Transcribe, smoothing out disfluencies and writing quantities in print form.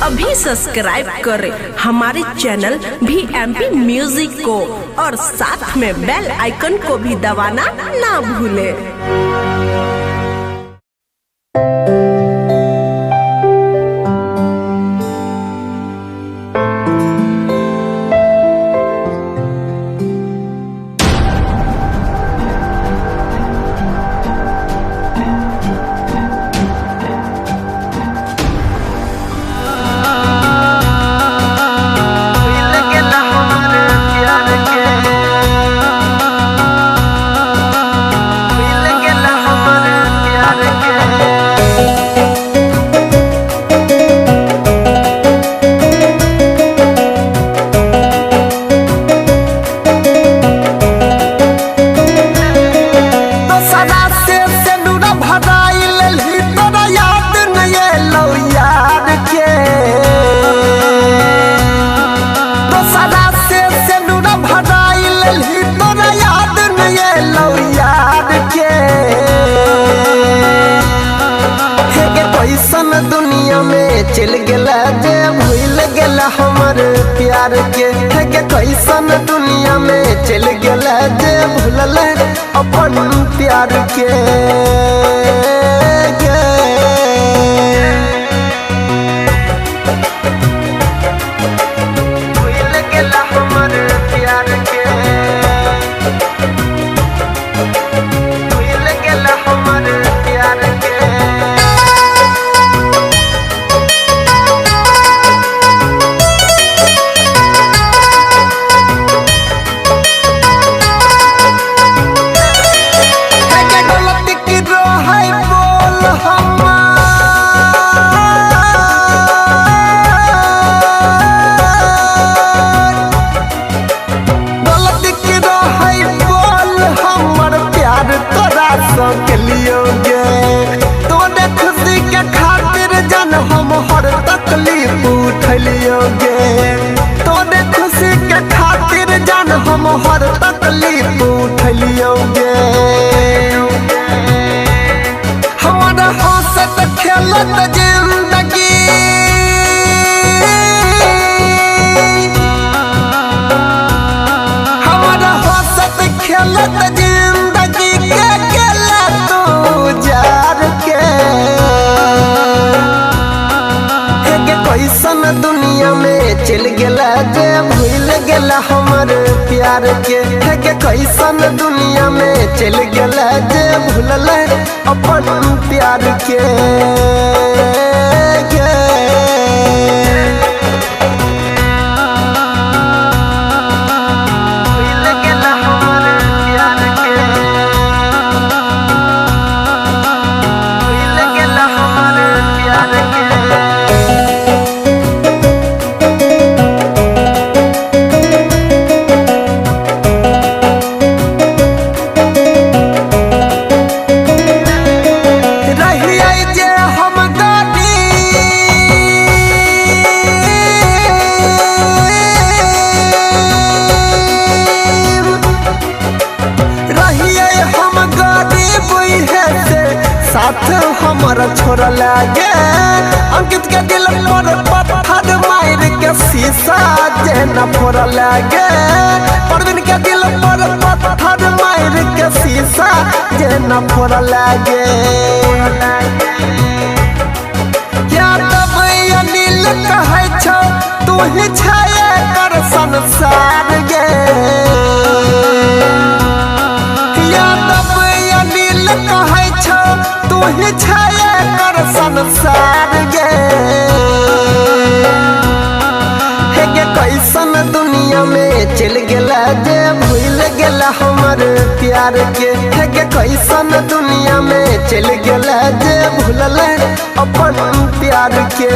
अभी सब्सक्राइब करें हमारे चैनल VMP म्यूजिक को और साथ में बेल आइकन को भी दबाना ना भूलें। दुनिया में चल गला जे भूल गला हमर प्यार के कैसन दुनिया में चल गला जे भूलल अपन प्यार के भूल गला हमर प्यार के भूल गला हमर प्यार के के लियोगे तोने खुशी के खातिर जन हम हर तकलीफ उठलियोगे तोने खुशी के खातिर जन हम हर तकलीफ उठलियोगे हमारा हंसत खेलत जिंदगी हमारा हंसत खेलत जिंदगी के कैसन दुनिया में चल गला जे भूल गला हमर प्यार के कैसन दुनिया में चल गला जे भूलल अपन प्यार के साथ हमारा छोरा लागे अंकित के दिल पर पत्थर मार के शीशा जेना फोड़ा लागे परवीन के दिल पर पत्थर मार के शीशा जेना फोड़ा लागे क्या तब अनिल कहे छो तू ही छाया कर संसार गे क्या तब अनिल कहे छो तू ही छाया कर संसार गे कैसन दुनिया में चल गला जे भूल गला हमर प्यार के कैसन दुनिया में चल गला जे भूलल अपन प्यार के।